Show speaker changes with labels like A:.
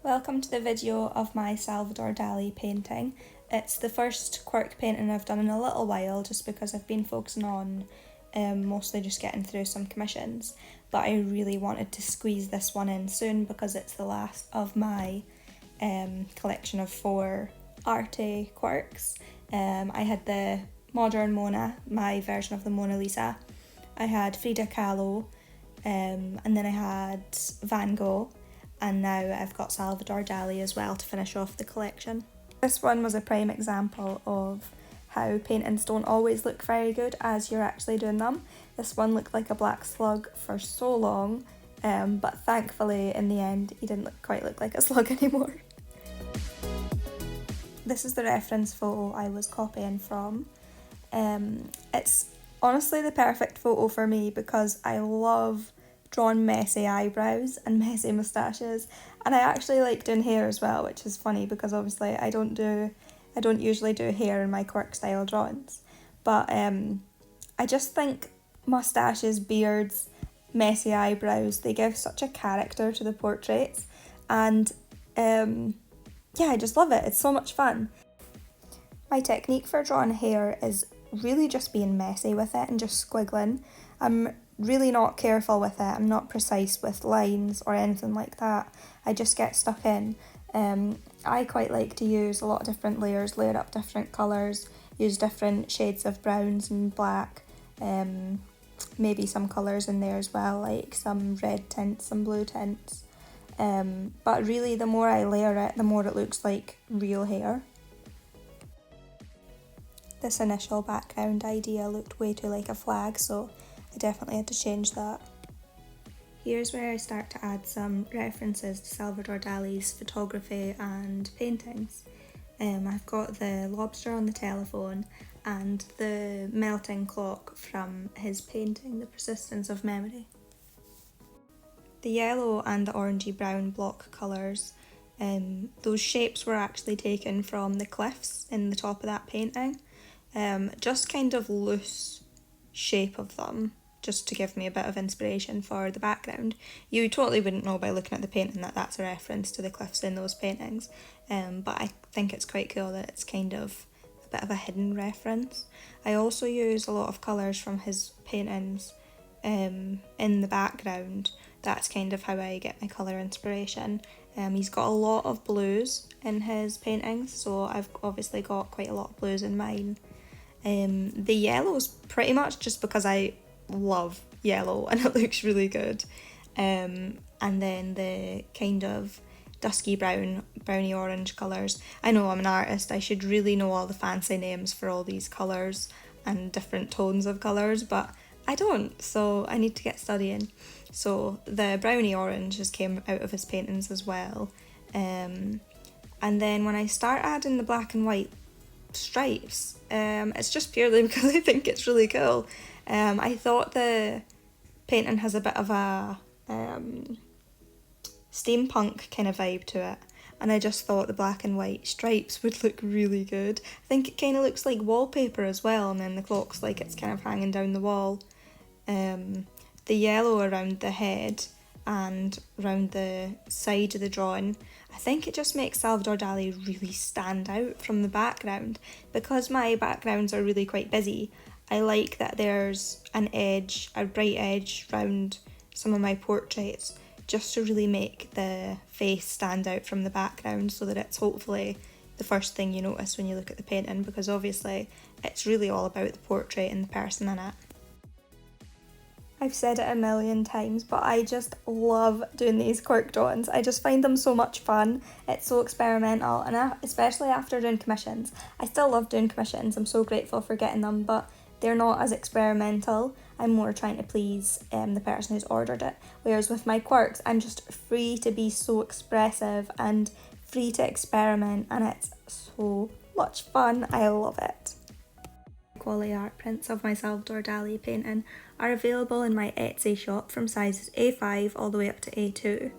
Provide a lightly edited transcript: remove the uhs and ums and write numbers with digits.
A: Welcome to the video of my Salvador Dali painting. It's the first quirk painting I've done in a little while just because I've been focusing on mostly just getting through some commissions, but I really wanted to squeeze this one in soon because it's the last of my collection of 4 arte quirks. I had the modern Mona, my version of the Mona Lisa. I had Frida Kahlo, and then I had Van Gogh, and now I've got Salvador Dali as well to finish off the collection. This one was a prime example of how paintings don't always look very good as you're actually doing them. This one looked like a black slug for so long, but thankfully in the end he didn't quite look like a slug anymore. This is the reference photo I was copying from. It's honestly the perfect photo for me because I love drawing messy eyebrows and messy moustaches, and I actually like doing hair as well, which is funny because obviously I don't usually do hair in my quirk style drawings, but I just think moustaches, beards, messy eyebrows, they give such a character to the portraits, and yeah, I just love it. It's so much fun. My technique for drawing hair is really just being messy with it and just squiggling. I'm really not careful with it. I'm not precise with lines or anything like that. I just get stuck in. I quite like to use a lot of different layers, layer up different colours, use different shades of browns and black, maybe some colours in there as well, like some red tints, some blue tints. But really the more I layer it, the more it looks like real hair. This initial background idea looked way too like a flag, so I definitely had to change that. Here's where I start to add some references to Salvador Dali's photography and paintings. I've got the lobster on the telephone and the melting clock from his painting, The Persistence of Memory. The yellow and the orangey brown block colours, those shapes were actually taken from the cliffs in the top of that painting. Just kind of loose shape of them, just to give me a bit of inspiration for the background. You totally wouldn't know by looking at the painting that that's a reference to the cliffs in those paintings, but I think it's quite cool that it's kind of a bit of a hidden reference. I also use a lot of colours from his paintings in the background. That's kind of how I get my colour inspiration. He's got a lot of blues in his paintings, so I've obviously got quite a lot of blues in mine. The yellow's pretty much just because I love yellow and it looks really good. And then the kind of dusky brown, browny orange colours. I know I'm an artist, I should really know all the fancy names for all these colours and different tones of colours, but I don't, so I need to get studying. So the browny orange just came out of his paintings as well. And then when I start adding the black and white stripes, it's just purely because I think it's really cool. I thought the painting has a bit of a steampunk kind of vibe to it, and I just thought the black and white stripes would look really good. I think it kind of looks like wallpaper as well, and then the clock's like it's kind of hanging down the wall. The yellow around the head and around the side of the drawing, I think it just makes Salvador Dali really stand out from the background. Because my backgrounds are really quite busy, I like that there's an edge, a bright edge around some of my portraits, just to really make the face stand out from the background, so that it's hopefully the first thing you notice when you look at the painting, because obviously it's really all about the portrait and the person in it. I've said it a million times, but I just love doing these quirk drawings. I just find them so much fun. It's so experimental, and especially after doing commissions. I still love doing commissions. I'm so grateful for getting them, but they're not as experimental. I'm more trying to please the person who's ordered it. Whereas with my quirks, I'm just free to be so expressive and free to experiment, and it's so much fun. I love it. Quality art prints of my Salvador Dali painting are available in my Etsy shop from sizes A5 all the way up to A2.